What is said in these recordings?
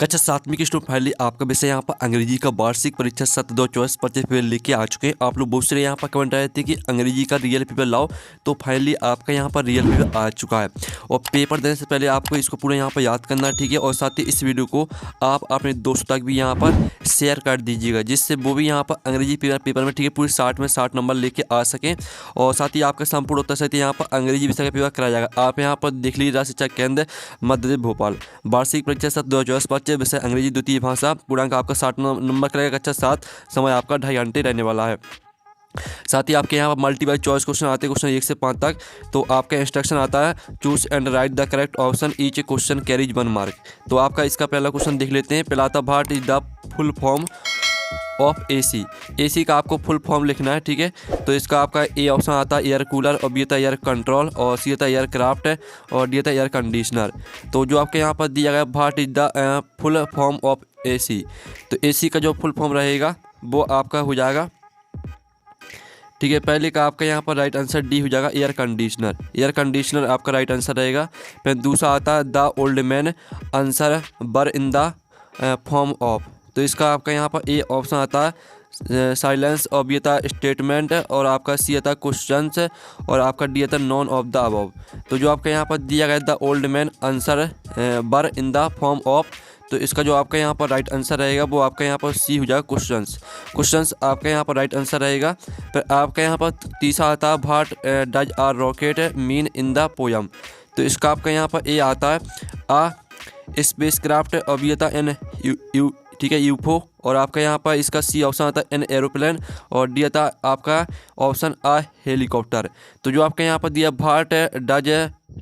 कक्षा 7वीं की student finally आपका विषय यहाँ पर अंग्रेजी का वार्षिक परीक्षा सत्र 2024 25 पेपर लेके आ चुके हैं। आप लोग बहुत सारे यहाँ पर कमेंट आए थे कि अंग्रेजी का रियल पेपर लाओ, तो फाइनली आपका यहाँ पर रियल पेपर आ चुका है। और पेपर देने से पहले आपको इसको पूरा यहाँ पर याद करना है, ठीक है। और साथ ही इस वीडियो को आप अपने दोस्तों तक भी यहाँ पर शेयर कर दीजिएगा, जिससे वो भी यहाँ पर अंग्रेजी पेपर में, ठीक है, पूरे 60 में 60 नंबर लेके आ सकें। और साथ ही आपका संपूर्ण उत्तर सहित यहाँ पर अंग्रेजी विषय का पेपर कराया जाएगा। आप यहाँ पर देख लीजिए, राज्य शिक्षा केंद्र मध्य भोपाल, वार्षिक परीक्षा सत्र 2024 विषय अंग्रेजी द्वितीय भाषा, पूर्णांक आपका 60 नंबर करेगा। कक्षा 7, समय आपका 2.5 घंटे रहने वाला है। साथ ही आपके यहाँ पर मल्टीपल चॉइस क्वेश्चन आते हैं, क्वेश्चन 1 से 5 तक। तो आपका इंस्ट्रक्शन आता है, choose and write the correct option, each question carries 1 mark. तो आपका इसका पहला क्वेश्चन देख लेते हैं। पिलाता what is the full form of AC. AC का आपको फुल फॉर्म लिखना है, ठीक है। तो इसका आपका ए ऑप्शन आता है एयर कूलर, और बी था एयर कंट्रोल, और सी था एयर क्राफ्ट, और डी था एयर कंडीशनर। तो जो आपके यहाँ पर दिया गया, what is the full form of AC, तो एसी का जो फुल फॉर्म रहेगा वो आपका हो जाएगा, ठीक है। पहले का आपका यहाँ पर राइट आंसर डी हो जाएगा, एयर कंडीशनर। एयर कंडीशनर आपका राइट आंसर रहेगा। फिर दूसरा आता है द ओल्ड मैन आंसर बर इन द फॉर्म ऑफ। तो इसका आपका यहाँ पर ए ऑप्शन आता है साइलेंस, और बी था स्टेटमेंट, और आपका सी आता क्वेश्चंस, और आपका डी आता नॉन ऑफ द अबव। तो जो आपका यहाँ पर दिया गया द ओल्ड मैन आंसर बर इन द फॉर्म ऑफ, तो इसका जो आपका यहाँ पर राइट आंसर रहेगा वो आपका यहाँ पर सी हो जाएगा, क्वेश्चंस। क्वेश्चंस आपका यहाँ पर राइट आंसर रहेगा। फिर आपका यहाँ पर तीसरा आता है what does a rocket mean in the poem. तो इसका आपका यहाँ पर ए आता है आ स्पेस क्राफ्ट, और बी आता एन यू, ठीक है, यूफो, और आपका यहाँ पर इसका सी ऑप्शन आता है एन एरोप्लेन, और डी आता आपका ऑप्शन आ हेलीकॉप्टर। तो जो आपका यहाँ पर दिया भाट डज,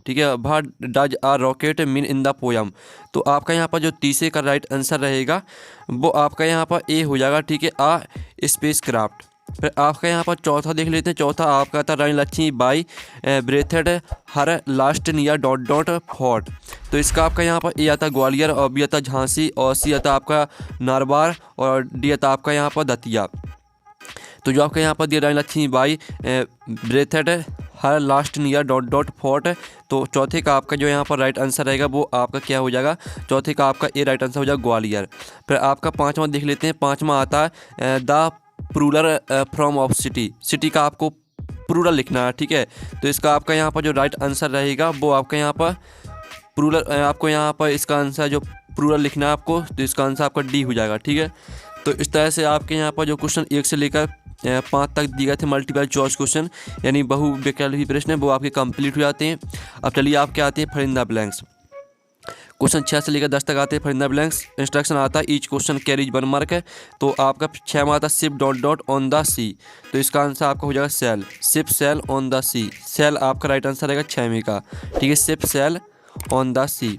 ठीक है, what does a rocket mean in the poem. तो आपका यहाँ पर जो तीसरे का राइट आंसर रहेगा वो आपका यहाँ पर ए हो जाएगा, ठीक है, आ स्पेस क्राफ्ट। फिर आपका यहाँ पर चौथा देख लेते हैं। चौथा आपका था Rani Lakshmibai breathed her last near dot dot fort. तो इसका आपका यहाँ पर ए आता ग्वालियर, और बी आता झांसी, और सी आता आपका नारबार, और डी आता आपका यहाँ पर दतिया। तो जो आपका यहाँ पर दिया Rani Lakshmibai breathed her last near dot dot fort, तो चौथे का आपका जो यहाँ पर राइट आंसर रहेगा वो आपका क्या हो जाएगा, चौथे का आपका ए राइट आंसर हो जाएगा ग्वालियर। फिर आपका पाँचवा देख लेते हैं। पाँचवा आता है the plural from of city. City का आपको प्लूरल लिखना है, ठीक है। तो इसका आपका यहाँ पर जो राइट आंसर रहेगा वो आपका यहाँ पर प्लूरल, आपको यहाँ पर इसका आंसर जो प्लूरल लिखना है आपको, तो इसका आंसर आपका डी हो जाएगा, ठीक है। तो इस तरह से आपके यहाँ पर जो क्वेश्चन 1 से लेकर 5 तक दिए गए थे मल्टीपल चॉइस क्वेश्चन, यानी बहुविकल्पी प्रश्न, वो आपके कंप्लीट हो जाते हैं। अब चलिए आपके आते हैं fill in the blanks. Question 6 से लेकर 10 तक आते हैं fill in the blanks. Instruction आता है ईच क्वेश्चन कैरीज 1 मार्क है। तो आपका 6 में आता है ship dot dot on the sea. तो इसका आंसर आपका हो जाएगा sail, ship sail on the sea. Sail आपका राइट आंसर रहेगा 6वें का, ठीक है, ship sail on the sea.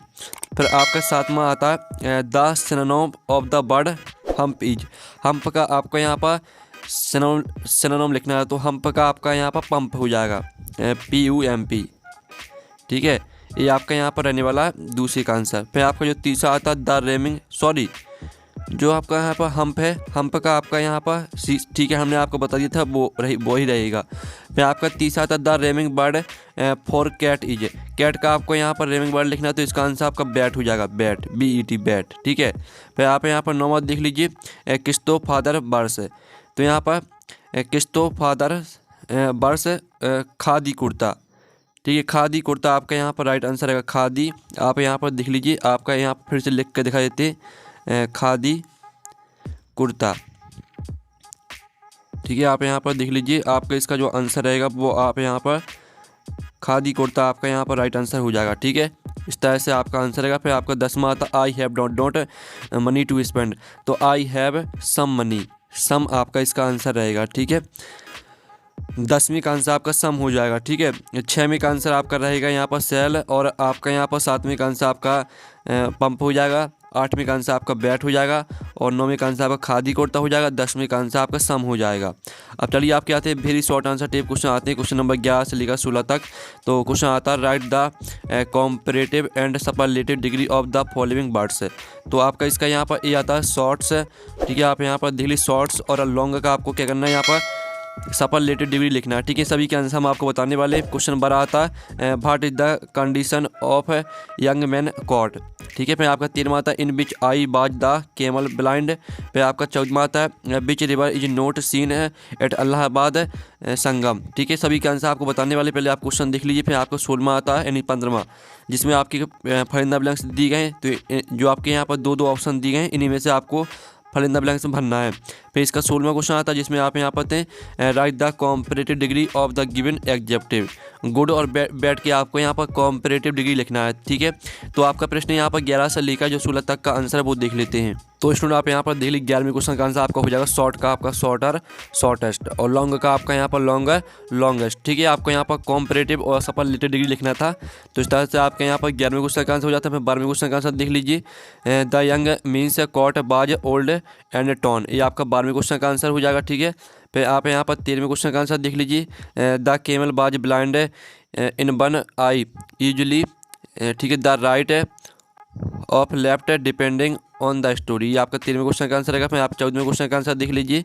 फिर आपका 7वां आता है the synonym of the word hump is. Hump का आपका यहाँ पर सिनोनिम लिखना है, तो हम्प का आपका यहाँ पर पंप हो जाएगा, PUMP, ठीक है। ये आपका यहाँ पर रहने वाला है दूसरे का आंसर। फिर आपका जो तीसरा आता है द रेमिंग, सॉरी, जो आपका यहाँ पर हम्प है, हम्प का आपका यहाँ पर ठीक है, हमने आपको बता दिया था वो ही रहेगा। फिर आपका तीसरा आता है the rhyming word for cat is. Cat का आपको यहाँ पर रेमिंग बर्ड लिखना है, तो इसका आंसर आपका बैट हो जाएगा, बैट, BET, बैट, ठीक है। फिर आप यहाँ पर 9वां देख लीजिए, किस्तो फादर बर्स। तो यहाँ पर किस्तो फादर बर्स खादी कुर्ता, ठीक है, खादी कुर्ता आपका यहाँ पर राइट आंसर है खादी। आप यहाँ पर देख लीजिए, आपका यहाँ पर फिर से लिख कर दिखा देते, खादी कुर्ता, ठीक है। आप यहाँ पर देख लीजिए, आपका इसका जो आंसर रहेगा वो आप यहाँ पर खादी कुर्ता आपका यहाँ पर राइट आंसर हो जाएगा, ठीक है। इस तरह से आपका आंसर रहेगा। फिर आपका 10वां आता I have dot dot money to spend. तो आई हैव सम मनी, सम आपका इसका आंसर रहेगा, ठीक है। 10वीं का आंसर आपका सम हो जाएगा, ठीक है। 6वीं का आंसर आपका रहेगा यहाँ पर सेल, और आपका यहाँ पर 7वीं का आंसर आपका पंप हो जाएगा। 8वीं का आंसर आपका बैट हो जाएगा, और 9वीं का आंसर आपका खादी कुर्ता हो जाएगा। 10वीं का आंसर आपका सम हो जाएगा। अब चलिए आपके आते हैं very short answer type question आते हैं, क्वेश्चन नंबर 11 से लेकर 16 तक। तो क्वेश्चन आता है right the comparative and superlative degree of the following words. तो आपका इसका यहाँ पर ए आता है शॉर्ट्स, ठीक है। आप यहाँ पर देख लीजिए शॉर्ट्स और लॉन्ग का आपको क्या करना है, यहाँ पर सुपरलेटिव डिग्री लिखना है। ठीक है, सभी के आंसर हम आपको बताने वाले। क्वेश्चन बड़ा आता है what is the condition of young man caught. ठीक है, फिर आपका 13वां आता है इन विच आई बाज द कैमल ब्लाइंड। फिर आपका 14वां आता है which river is not seen at Allahabad Sangam. ठीक है, सभी के आंसर आपको बताने वाले। पहले आप क्वेश्चन देख लीजिए। फिर आपका 16वां आता है यानी 15वां, जिसमें आपके फरिंदा ब्लैंक्स दी गए हैं। तो जो आपके यहाँ पर दो दो ऑप्शन दिए गए हैं, इन्हीं में से आपको फरिंदा ब्लैंक्स में भरना है। फिर इसका 16वां क्वेश्चन आता है जिसमें आप यहाँ पर right the comparative degree of the given executive. Good और बैड के आपको यहाँ पर कॉम्परेटिव डिग्री लिखना है। ठीक है, तो आपका प्रश्न यहाँ पर 11 से लेकर जो 16 तक का आंसर है वो देख लेते हैं। तो स्टूडेंट आप यहाँ पर देख लीजिए 11वें क्वेश्चन का आंसर आपका हो जाएगा शॉर्ट का आपका शॉर्टर शॉर्टेस्ट, और लॉन्ग का आपका यहाँ पर लॉन्गर लॉन्गेस्ट। ठीक है, आपको यहाँ पर कॉम्परेटिव और सुपरलेटिव डिग्री लिखना था। तो इस तरह से आपके यहाँ पर 11वें क्वेश्चन का आंसर हो जाता है। फिर 12वें क्वेश्चन का आंसर देख लीजिए द यंग मीन्स कॉट बाज ओल्ड एंड टॉन। ये आपका 12वें क्वेश्चन का आंसर हो जाएगा। ठीक है, फिर आप यहाँ पर 13वें क्वेश्चन का आंसर देख लीजिए द कैमल बाज blind in one I usually. ठीक है, the right of left depending on the story. ये आपका 13वें क्वेश्चन का आंसर रहेगा। फिर आप 14वें क्वेश्चन का आंसर देख लीजिए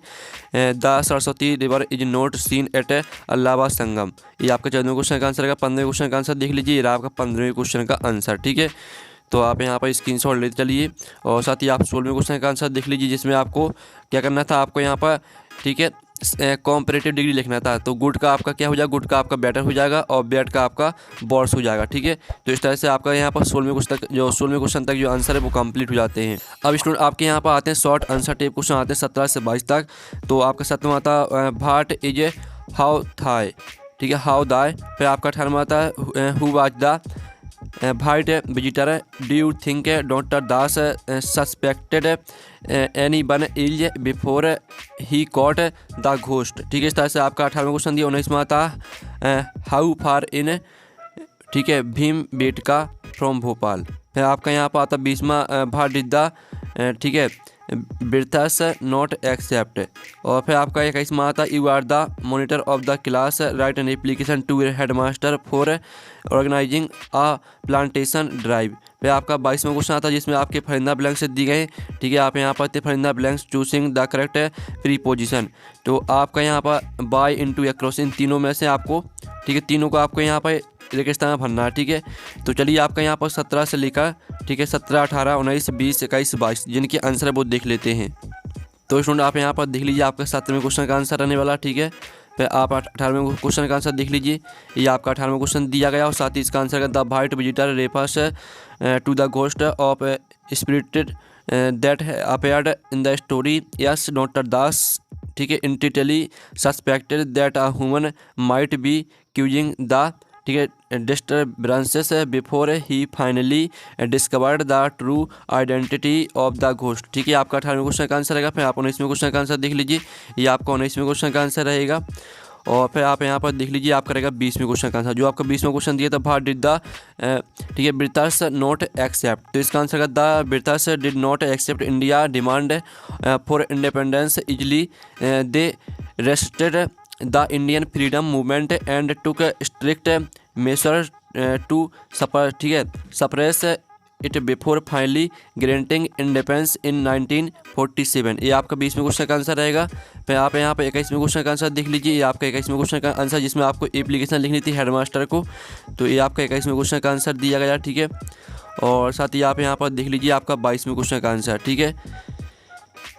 the Saraswati river is not seen at Allahabad Sangam. ये आपका 14वें क्वेश्चन का आंसर रहेगा। 15वें क्वेश्चन का आंसर देख लीजिए, ये आपका 15वें क्वेश्चन का आंसर। ठीक है, तो आप यहाँ पर स्क्रीनशॉट लेते चलिए। और साथ ही आप 16वें क्वेश्चन का आंसर देख लीजिए, जिसमें आपको क्या करना था, आपको यहाँ पर ठीक है कॉम्परेटिव डिग्री लिखना था। तो गुड का आपका क्या हो जाएगा, गुड का आपका बेटर हो जाएगा और बैड का आपका वर्स हो जाएगा। ठीक है, तो इस तरह से आपका यहाँ पर 16वें क्वेश्चन तक जो आंसर है वो कंप्लीट हो जाते हैं। अब स्टूडेंट आपके यहाँ पर आते हैं शॉर्ट आंसर टाइप क्वेश्चन आते हैं 17 से 22 तक। तो आपका 7वां आता है व्हाट इज हाउ थाई। ठीक है, हाउ दाई। फिर आपका 18वां आता है who was the white visitor do you think doctor Das suspected any one is before he caught the ghost. ठीक है, इस तरह से आपका 18वां क्वेश्चन दिया। 19वां आता हाउ फार इन ठीक है भीम बेटका फ्रॉम भोपाल। फिर आपका यहाँ पर आता 20वां व्हाट इज द ठीक है बिर्थस नॉट एक्सेप्ट। और फिर आपका 21वां आता you are the monitor of the class write an application to head master for organizing a plantation drive. फिर आपका 22वां क्वेश्चन आता है जिसमें आपके फरिंदा ब्लैंक्स दी गए। ठीक है, आप यहाँ पर थे Farinda blanks choosing the correct preposition. तो आपका यहाँ पर बाय इनटू अक्रॉस, इन तीनों में से आपको ठीक है तीनों को आपको यहाँ पर रेगिस्तान भरना है। ठीक है, तो चलिए आपका यहाँ पर 17 से लेकर ठीक है 17, 18, 19, 20, 21, 22 जिनके आंसर है वो देख लेते हैं। तो स्टूडेंट आप यहाँ पर देख लीजिए आपका 7वें क्वेश्चन का आंसर रहने वाला। ठीक है, फिर आप 18वें क्वेश्चन का आंसर देख लीजिए, ये आपका 18वां क्वेश्चन दिया गया और साथ ही इसका answer the white visitor refers to the ghost of spirited that appeared in the story yes doctor Das. ठीक है, initially suspected that a human might be causing the ठीक है disturbances before he finally discovered the true identity of the ghost. ठीक है, आपका 18वें question का answer रहेगा। फिर आप 19वें क्वेश्चन का आंसर देख लीजिए, ये आपका 19वें क्वेश्चन का आंसर रहेगा। और फिर आप यहाँ पर देख लीजिए आपका रहेगा 20वें क्वेश्चन का आंसर। जो आपका 20वां क्वेश्चन दिया था व्हाट डिड द ठीक है ब्रिटिश नॉट एक्सेप्ट। तो इसका answer the British did not accept India demand for independence easily they resisted the Indian freedom movement and took strict measure to ठीक है suppress it before finally granting independence in 1947। ये आपका 20वें question का answer रहेगा। फिर आप यहाँ पर 21वें क्वेश्चन का आंसर देख लीजिए, ये आपका 21वें क्वेश्चन का आंसर जिसमें आपको एप्लीकेशन लिखनी थी हेडमास्टर को। तो ये आपका 21वें क्वेश्चन का आंसर दिया गया। ठीक है, और साथ ही आप यहाँ पर देख लीजिए आपका 22वें क्वेश्चन का आंसर। ठीक है,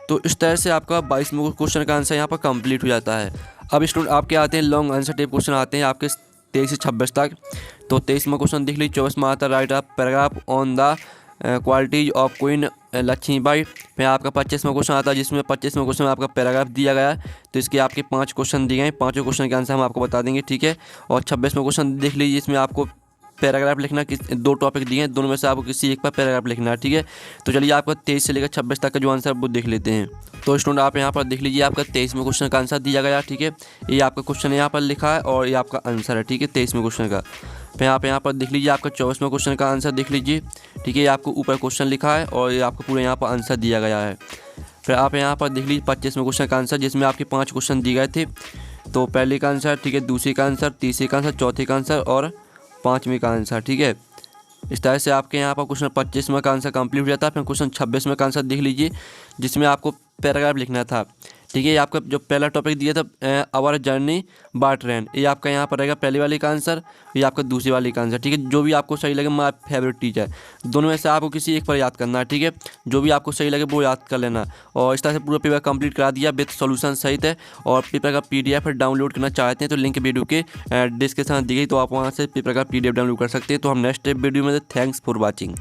तो इस तरह से आपका 22वें क्वेश्चन का आंसर यहाँ पर कंप्लीट हो जाता है। अब स्टूडेंट आपके आते हैं लॉन्ग आंसर टाइप क्वेश्चन आते हैं आपके 23 से 26 तक। तो 23वां क्वेश्चन देख लीजिए, 24वां आता write a paragraph on the qualities of queen Lakshmibai. फिर आपका 25वां क्वेश्चन आता है जिसमें 25वें क्वेश्चन में आपका पैराग्राफ दिया गया है। तो इसके आपके 5 क्वेश्चन दिए गए, 5 क्वेश्चन के आंसर हम आपको बता देंगे। ठीक है, और 26वां क्वेश्चन देख लीजिए, इसमें आपको पैराग्राफ लिखना, 2 टॉपिक दिए हैं, दोनों में से आपको किसी एक पर पैराग्राफ लिखना है। ठीक है, तो चलिए आपका 23 से लेकर 26 तक का जो आंसर वो देख लेते हैं। तो स्टूडेंट आप यहाँ पर देख लीजिए आपका 23वें क्वेश्चन का आंसर दिया गया। ठीक है, ये आपका क्वेश्चन यहाँ पर लिखा है और ये आपका आंसर है। ठीक है, 23वें क्वेश्चन का। फिर आप यहाँ पर देख लीजिए आपका 24वें क्वेश्चन का आंसर देख लीजिए। ठीक है, ये आपको ऊपर क्वेश्चन लिखा है और ये आपको पूरे यहाँ पर आंसर दिया गया है। फिर आप यहाँ पर देख लीजिए 25वें क्वेश्चन का आंसर जिसमें आपके 5 क्वेश्चन दिए गए थे। तो पहले का आंसर, ठीक है, दूसरे का आंसर, तीसरे का आंसर, चौथे का आंसर और 5वें का आंसर। ठीक है, इस तरह से आपके यहाँ पर क्वेश्चन 25वां का आंसर कंप्लीट हो जाता है। फिर क्वेश्चन 26वां का आंसर देख लीजिए जिसमें आपको पैराग्राफ लिखना था। ठीक है। ये आपका जो पहला टॉपिक दिया था आवर जर्नी बाय ट्रेन, ये आपका यहाँ पर रहेगा पहली वाली का आंसर, ये आपका दूसरी वाली का आंसर। ठीक है, जो भी आपको सही लगे, माय फेवरेट टीचर, दोनों में से आपको किसी एक पर याद करना है। ठीक है, जो भी आपको सही लगे वो याद कर लेना। और इस तरह से पूरा पेपर कंप्लीट करा दिया विद सॉल्यूशन सहित है। और पेपर का PDF डाउनलोड करना चाहते हैं तो लिंक वीडियो के डिस्क्रिप्शन दी गई, तो आप वहाँ से पेपर का PDF डाउनलोड कर सकते हैं। तो हम नेक्स्ट वीडियो में, थैंक्स फॉर वॉचिंग।